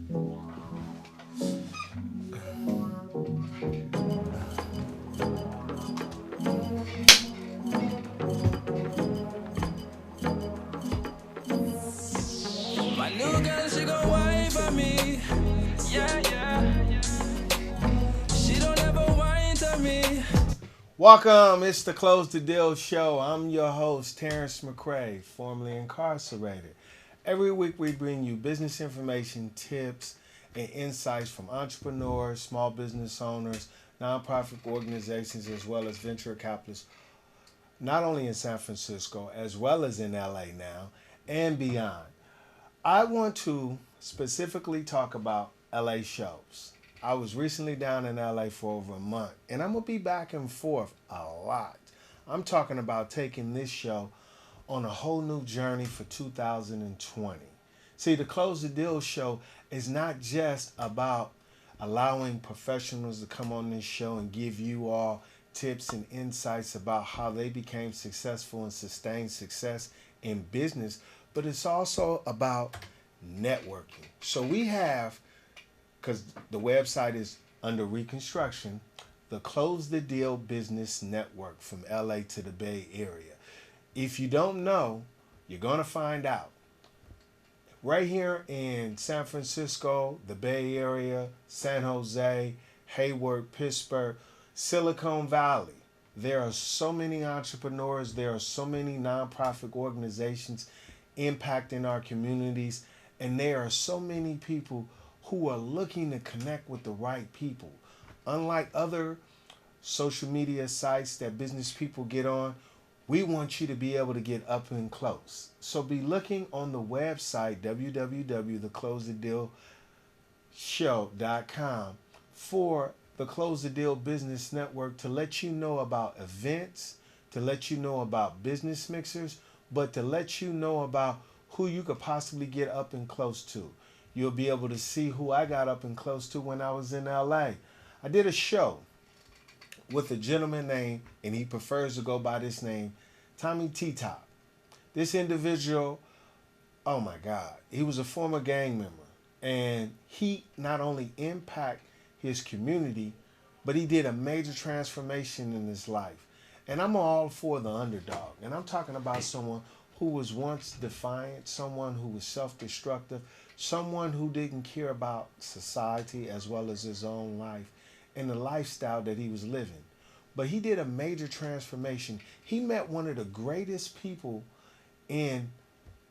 My new girl, she gon' wine for me. Yeah, yeah. She don't ever whine to me. Welcome, it's the Close the Deal Show. I'm your host, Terrence McCrae, formerly incarcerated. Every week we bring you business information, tips, and insights from entrepreneurs, small business owners, nonprofit organizations, as well as venture capitalists, not only in San Francisco, as well as in LA now, and beyond. I want to specifically talk about LA shows. I was recently down in LA for over a month, and I'm going to be back and forth a lot. I'm talking about taking this show on a whole new journey for 2020. See, the Close the Deal show is not just about allowing professionals to come on this show and give you all tips and insights about how they became successful and sustained success in business, but it's also about networking. So we have, because the website is under reconstruction, the Close the Deal Business Network from LA to the Bay Area. If you don't know, you're going to find out. Right here in San Francisco, the Bay Area, San Jose, Hayward, Pittsburgh, Silicon Valley, there are so many entrepreneurs, there are so many nonprofit organizations impacting our communities, and there are so many people who are looking to connect with the right people. Unlike other social media sites that business people get on, we want you to be able to get up and close. So be looking on the website, www.theclosethedealshow.com, for the Close the Deal Business Network to let you know about events, to let you know about business mixers, but to let you know about who you could possibly get up and close to. You'll be able to see who I got up and close to when I was in LA. I did a show with a gentleman named, and he prefers to go by this name, TommieTTop. This individual, oh my God, he was a former gang member. And he not only impacted his community, but he did a major transformation in his life. And I'm all for the underdog. And I'm talking about someone who was once defiant, someone who was self-destructive, someone who didn't care about society as well as his own life and the lifestyle that he was living. But he did a major transformation. He met one of the greatest people in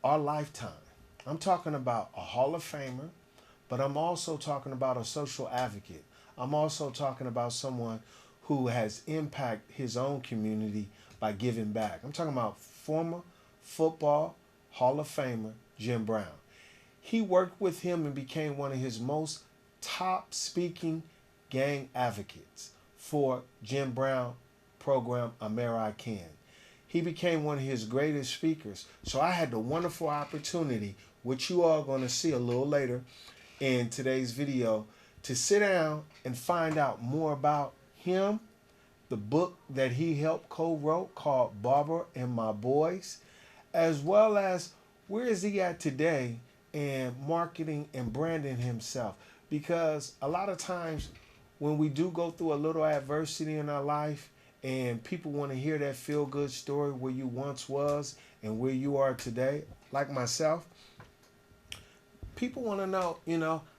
our lifetime. I'm talking about a Hall of Famer, but I'm also talking about a social advocate. I'm also talking about someone who has impacted his own community by giving back. I'm talking about former football Hall of Famer Jim Brown. He worked with him and became one of his most top speaking gang advocates for Jim Brown program American. He became one of his greatest speakers. So I had the wonderful opportunity, which you all are going to see a little later in today's video, to sit down and find out more about him, the book that he helped co-wrote called Baraber and My Boys, as well as where is he at today in marketing and branding himself. Because a lot of times when we do go through a little adversity in our life and people want to hear that feel-good story where you once was and where you are today, like myself, people want to know,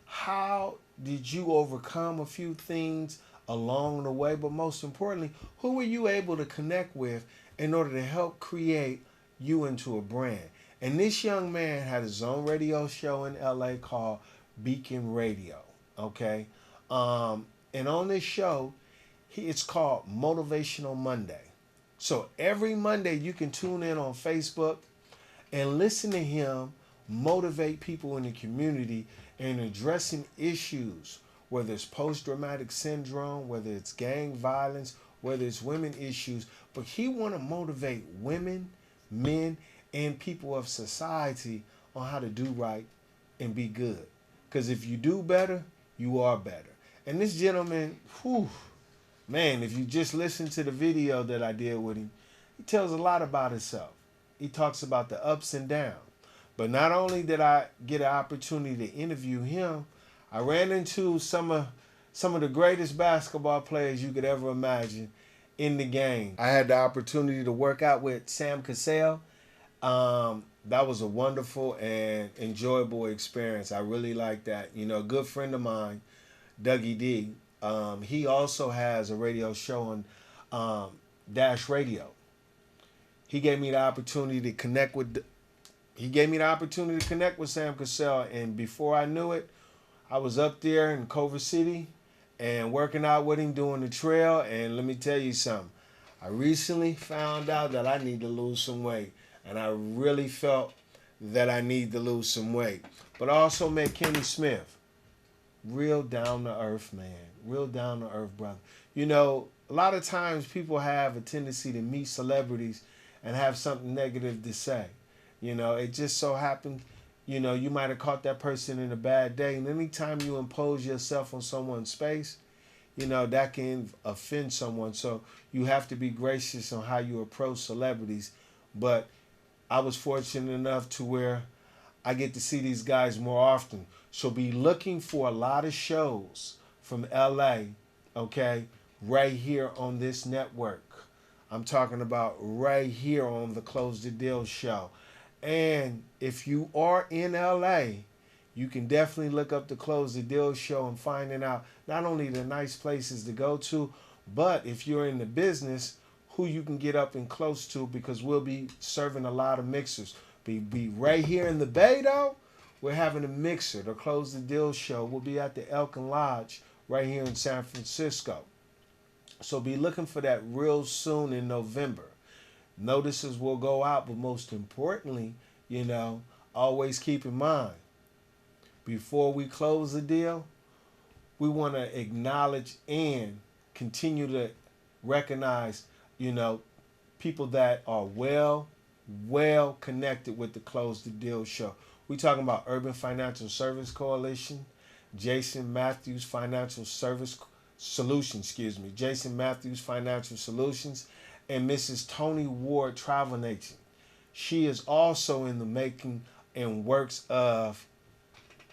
how did you overcome a few things along the way? But most importantly, who were you able to connect with in order to help create you into a brand? And this young man had his own radio show in LA called Beacon Radio, okay? And on this show, it's called Motivational Monday. So every Monday you can tune in on Facebook and listen to him motivate people in the community in addressing issues, whether it's post-traumatic syndrome, whether it's gang violence, whether it's women issues. But he want to motivate women, men, and people of society on how to do right and be good. Because if you do better, you are better. And this gentleman, man, if you just listen to the video that I did with him, he tells a lot about himself. He talks about the ups and downs. But not only did I get an opportunity to interview him, I ran into some of the greatest basketball players you could ever imagine in the game. I had the opportunity to work out with Sam Cassell. That was a wonderful and enjoyable experience. I really liked that. You know, a good friend of mine, Dougie D, he also has a radio show on Dash Radio. He gave me the opportunity to connect with. He gave me the opportunity to connect with Sam Cassell, and before I knew it, I was up there in Culver City and working out with him doing the trail. And let me tell you something. I recently found out that I need to lose some weight, and I really felt that I need to lose some weight. But I also met Kenny Smith. Real down to earth man. Real down to earth brother. You know, a lot of times people have a tendency to meet celebrities and have something negative to say. You know, it just so happened, you know, you might have caught that person in a bad day. And anytime you impose yourself on someone's space, you know, that can offend someone. So you have to be gracious on how you approach celebrities. But I was fortunate enough to where I get to see these guys more often. So be looking for a lot of shows from LA, okay, right here on this network. I'm talking about right here on the Close the Deal show. And if you are in LA, you can definitely look up the Close the Deal show and finding out not only the nice places to go to, but if you're in the business, who you can get up and close to, because we'll be serving a lot of mixers. Be right here in the Bay, though. We're having a mixer. The Close the Deal show will be at the Elkin Lodge right here in San Francisco. So be looking for that real soon in November. Notices will go out, but most importantly, you know, always keep in mind, before we close the deal, we want to acknowledge and continue to recognize, you know, people that are well connected with the Close the Deal show. We talking about Urban Financial Service Coalition, Jason Matthews Financial Solutions, Jason Matthews Financial Solutions, and Mrs. Tony Ward Travel Agent. She is also in the making and works of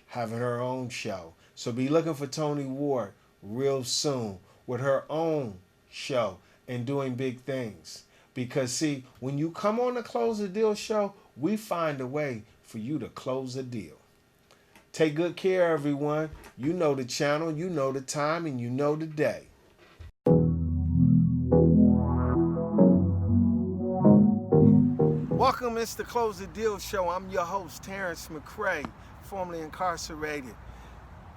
having her own show. So be looking for Tony Ward real soon with her own show and doing big things. Because see, when you come on the Close the Deal show, we find a way for you to close a deal. Take good care, everyone. You know the channel, you know the time, and you know the day. Welcome, it's the Close the Deal show. I'm your host, Terrence McCray, formerly incarcerated.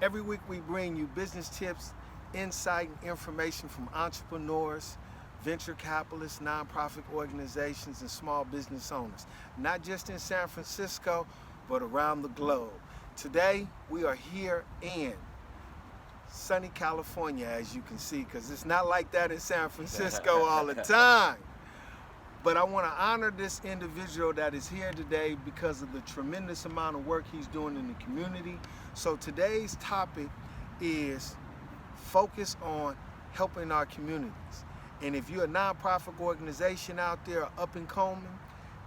Every week we bring you business tips, insight, and information from entrepreneurs, venture capitalists, nonprofit organizations, and small business owners, not just in San Francisco, but around the globe. Today, we are here in sunny California, as you can see, because it's not like that in San Francisco all the time. But I want to honor this individual that is here today because of the tremendous amount of work he's doing in the community. So today's topic is focus on helping our communities. And if you're a nonprofit organization out there, up and coming,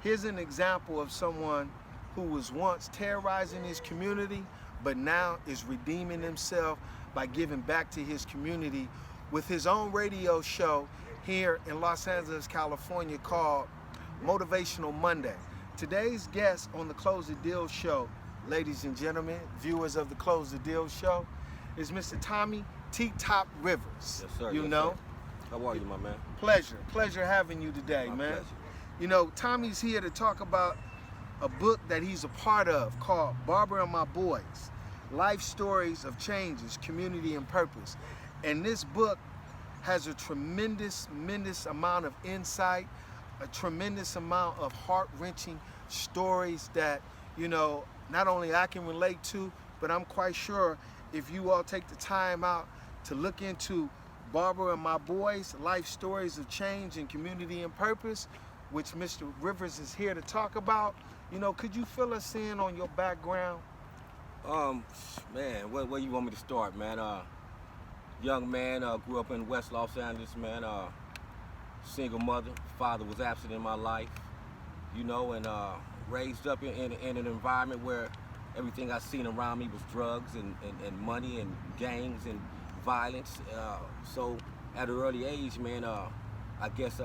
here's an example of someone who was once terrorizing his community, but now is redeeming himself by giving back to his community with his own radio show here in Los Angeles, California, called Motivational Monday. Today's guest on the Close the Deal show, ladies and gentlemen, viewers of the Close the Deal show, is Mr. TommieTTopRivers. Yes, sir. You yes, know? Sir. How are you, my man? Pleasure having you today, My man. pleasure. You know, Tommie's here to talk about a book that he's a part of called Baraber and My Boys, Life Stories of Changes, Community and Purpose. And this book has a tremendous amount of insight, a tremendous amount of heart-wrenching stories that, you know, not only I can relate to, but I'm quite sure if you all take the time out to look into Baraber and My Boys, Life Stories of Change and Community and Purpose, which Mr. Rivers is here to talk about, you know, could you fill us in on your background? Man, where you want me to start, man? Young man, grew up in West Los Angeles, man. Single mother, father was absent in my life, you know, and raised up in an environment where everything I seen around me was drugs and money and gangs and violence. So at an early age, man, I guess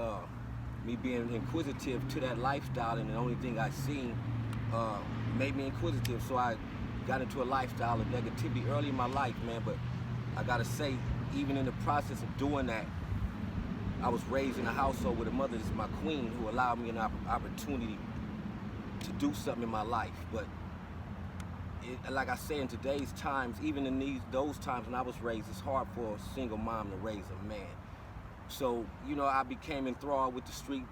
me being inquisitive to that lifestyle, and the only thing I seen made me inquisitive. So I got into a lifestyle of negativity early in my life, man. But I gotta say, even in the process of doing that, I was raised in a household with a mother that's my queen, who allowed me an opportunity to do something in my life. But like I say, in today's times, even in those times when I was raised, it's hard for a single mom to raise a man. So, you know, I became enthralled with the street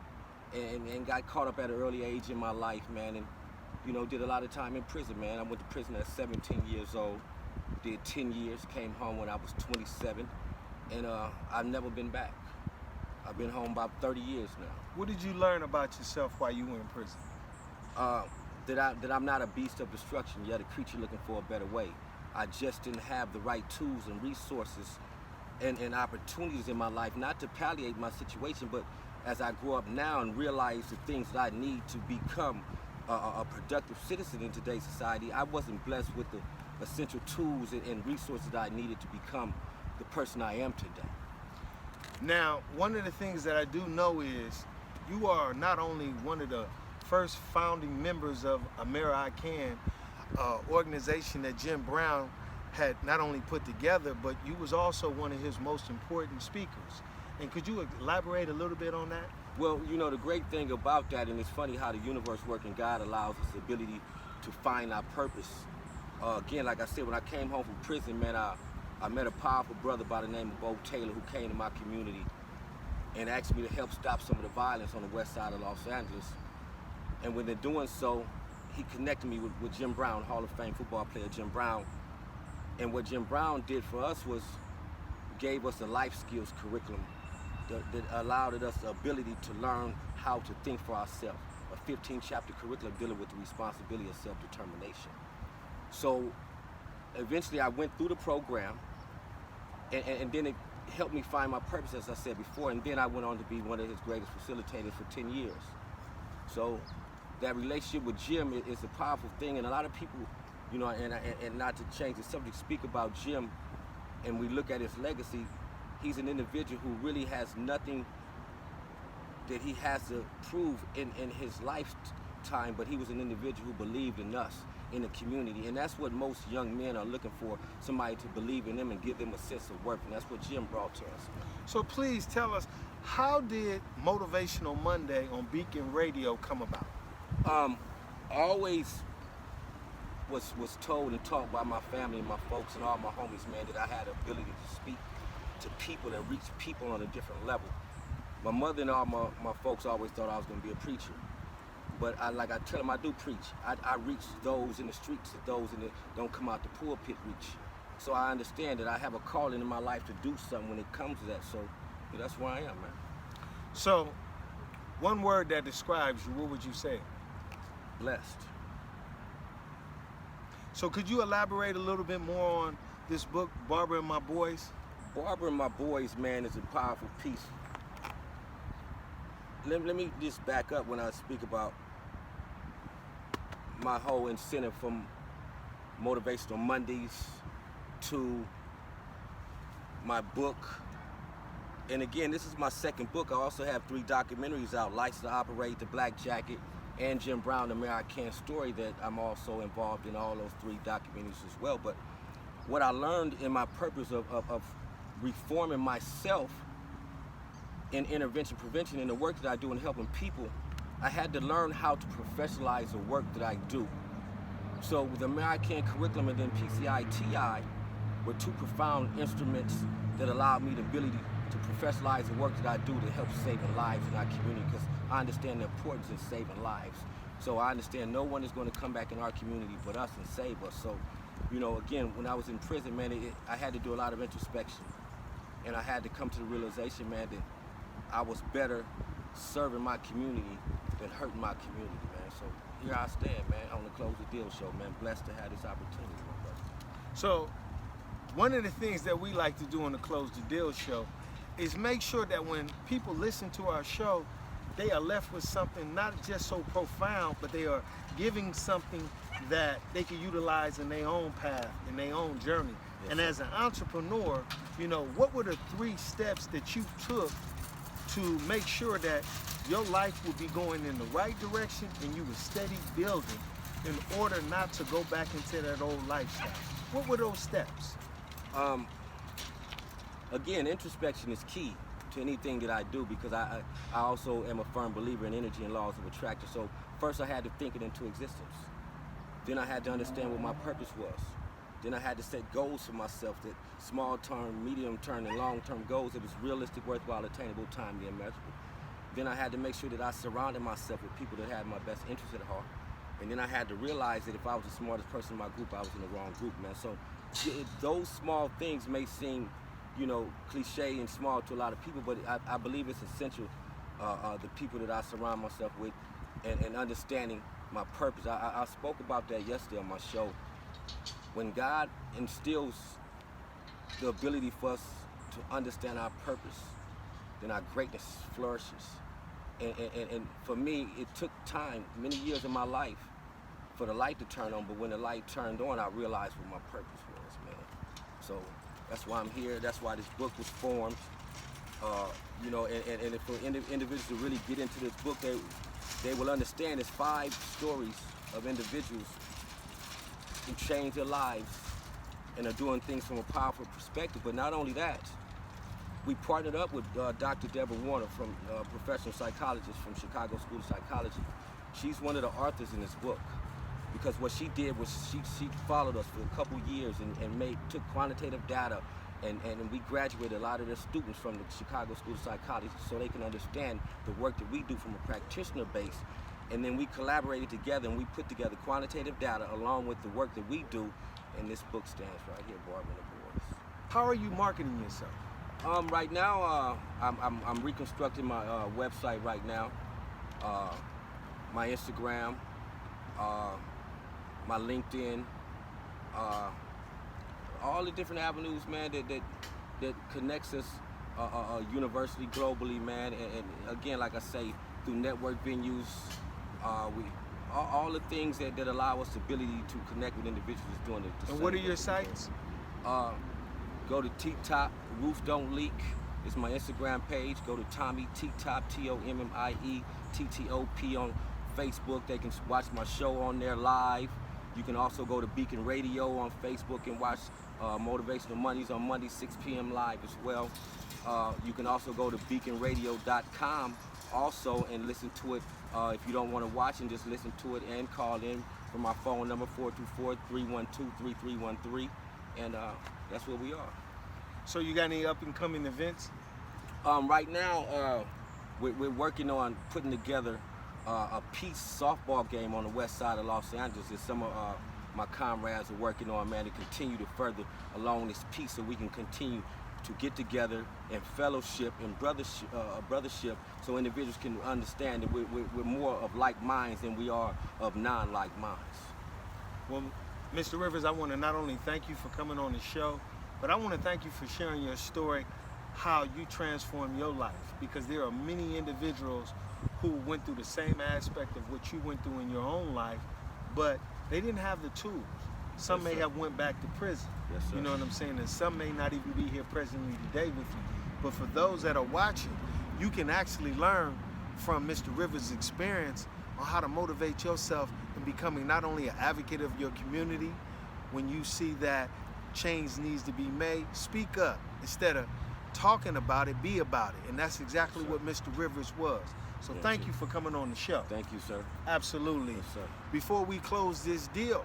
and got caught up at an early age in my life, man, and, you know, did a lot of time in prison, man. I went to prison at 17 years old, did 10 years, came home when I was 27, and I've never been back. I've been home about 30 years now. What did you learn about yourself while you were in prison? That I'm not a beast of destruction, yet a creature looking for a better way. I just didn't have the right tools and resources and opportunities in my life, not to palliate my situation, but as I grow up now and realize the things that I need to become a productive citizen in today's society, I wasn't blessed with the essential tools and resources that I needed to become the person I am today. Now, one of the things that I do know is you are not only one of the first founding members of American organization that Jim Brown had not only put together, but you was also one of his most important speakers. And could you elaborate a little bit on that? Well, you know, the great thing about that, and it's funny how the universe working God allows us the ability to find our purpose. Again, like I said, when I came home from prison, man, I met a powerful brother by the name of Bo Taylor, who came to my community and asked me to help stop some of the violence on the west side of Los Angeles. And when they're doing so, he connected me with Jim Brown, Hall of Fame football player Jim Brown. And what Jim Brown did for us was gave us a life skills curriculum that allowed us the ability to learn how to think for ourselves. A 15-chapter curriculum dealing with the responsibility of self-determination. So eventually I went through the program, and then it helped me find my purpose, as I said before, and then I went on to be one of his greatest facilitators for 10 years. So that relationship with Jim is a powerful thing, and a lot of people, you know, and not to change the subject, speak about Jim, and we look at his legacy. He's an individual who really has nothing that he has to prove in his lifetime, but he was an individual who believed in us, in the community, and that's what most young men are looking for, somebody to believe in them and give them a sense of worth, and that's what Jim brought to us. So please tell us, how did Motivational Monday on Beacon Radio come about? I always was told and taught by my family and my folks and all my homies, man, that I had the ability to speak to people and reach people on a different level. My mother and all my folks always thought I was going to be a preacher. But like I tell them, I do preach. I reach those in the streets, those that don't come out the pulpit reach. So I understand that I have a calling in my life to do something when it comes to that. So yeah, that's where I am, man. So, one word that describes you, what would you say? Blessed. So could you elaborate a little bit more on this book, Baraber and My Boys? Baraber and My Boys, man, is a powerful piece. Let me just back up when I speak about my whole incentive from Motivational Mondays to my book. And again, this is my second book. I also have 3 documentaries out, License to Operate, The Black Jacket, and Jim Brown, The American Story, that I'm also involved in all those 3 documentaries as well. But what I learned in my purpose of reforming myself in intervention prevention in the work that I do in helping people, I had to learn how to professionalize the work that I do. So with the American curriculum and then PCI-TI were 2 profound instruments that allowed me the ability to professionalize the work that I do to help saving lives in our community, because I understand the importance of saving lives. So I understand no one is going to come back in our community but us and save us. So, you know, again, when I was in prison, man, I had to do a lot of introspection. And I had to come to the realization, man, that I was better serving my community than hurting my community, man. So here I stand, man, on the Close the Deal show, man. Blessed to have this opportunity, my brother. So one of the things that we like to do on the Close the Deal show is make sure that when people listen to our show, they are left with something not just so profound, but they are giving something that they can utilize in their own path, in their own journey. Yes, And sir. as an entrepreneur, you know, what were the 3 steps that you took to make sure that your life would be going in the right direction and you were steady building in order not to go back into that old lifestyle? What were those steps? Again, introspection is key to anything that I do, because I also am a firm believer in energy and laws of attraction. So first I had to think it into existence. Then I had to understand what my purpose was. Then I had to set goals for myself, that small-term, medium-term, and long-term goals that was realistic, worthwhile, attainable, timely, and measurable. Then I had to make sure that I surrounded myself with people that had my best interest at heart. And then I had to realize that if I was the smartest person in my group, I was in the wrong group, man. So those small things may seem, you know, cliche and small to a lot of people, but I believe it's essential, the people that I surround myself with, and understanding my purpose. I spoke about that yesterday on my show. When God instills the ability for us to understand our purpose, then our greatness flourishes. And for me, it took time, many years of my life, for the light to turn on. But when the light turned on, I realized what my purpose was, man. So that's why I'm here. That's why this book was formed. You know, and if for individuals to really get into this book, they will understand it's 5 stories of individuals who changed their lives and are doing things from a powerful perspective. But not only that, we partnered up with Dr. Deborah Warner, from professional psychologist from Chicago School of Psychology. She's one of the authors in this book, because what she did was she followed us for a couple years and took quantitative data, and we graduated a lot of their students from the Chicago School of Psychology so they can understand the work that we do from a practitioner base. And then we collaborated together and we put together quantitative data along with the work that we do, and this book stands right here, Baraber and the Boys. How are you marketing yourself? Right now, I'm reconstructing my website right now, my Instagram, my LinkedIn, all the different avenues, man, that connects us universally, globally, man. And again, like I say, through network venues, all the things that allow us the ability to connect with individuals doing the And what are your sites? Go to T-Top, Roof Don't Leak. It's my Instagram page. Go to TommieTTop, TommieTTOP on Facebook. They can watch my show on there live. You can also go to Beacon Radio on Facebook and watch Motivational Mondays on Monday, 6 p.m. live as well. You can also go to beaconradio.com also and listen to it. If you don't want to watch and just listen to it, and call in from my phone number 424-312-3313. And that's where we are. So you got any up and coming events? Right now, we're working on putting together a peace softball game on the west side of Los Angeles that some of my comrades are working on, man, to continue to further along this peace, so we can continue to get together and fellowship and brothership, so individuals can understand that we're more of like minds than we are of non-like minds. Well, Mr. Rivers, I want to not only thank you for coming on the show, but I want to thank you for sharing your story, how you transformed your life, because there are many individuals who went through the same aspect of what you went through in your own life, but they didn't have the tools. Some may have went back to prison. Yes, sir. You know what I'm saying? And some may not even be here presently today with you. But for those that are watching, you can actually learn from Mr. Rivers' experience on how to motivate yourself in becoming not only an advocate of your community. When you see that change needs to be made, speak up. Instead of talking about it, be about it. And that's exactly what Mr. Rivers was. So thank you for coming on the show. Thank you, sir. Absolutely. Yes, sir. Before we close this deal,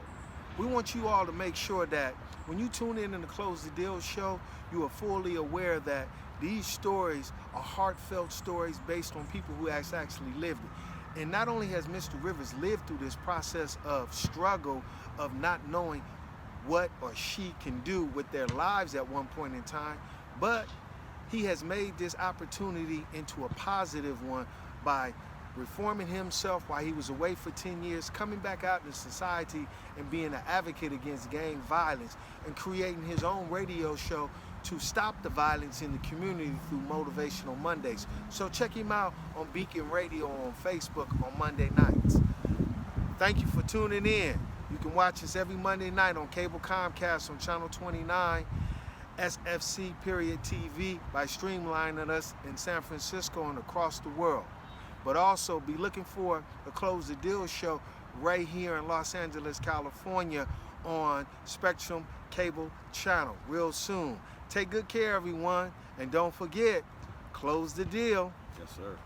we want you all to make sure that when you tune in the Close the Deal show, you are fully aware that these stories are heartfelt stories based on people who actually lived it. And not only has Mr. Rivers lived through this process of struggle of not knowing what or she can do with their lives at one point in time, but he has made this opportunity into a positive one by reforming himself while he was away for 10 years, coming back out into society and being an advocate against gang violence, and creating his own radio show to stop the violence in the community through Motivational Mondays. So check him out on Beacon Radio on Facebook on Monday nights. Thank you for tuning in. You can watch us every Monday night on cable Comcast on Channel 29, SFC TV by streamlining us in San Francisco and across the world. But also be looking for the Close the Deal show right here in Los Angeles, California on Spectrum Cable Channel real soon. Take good care, everyone, and don't forget, close the deal. Yes, sir.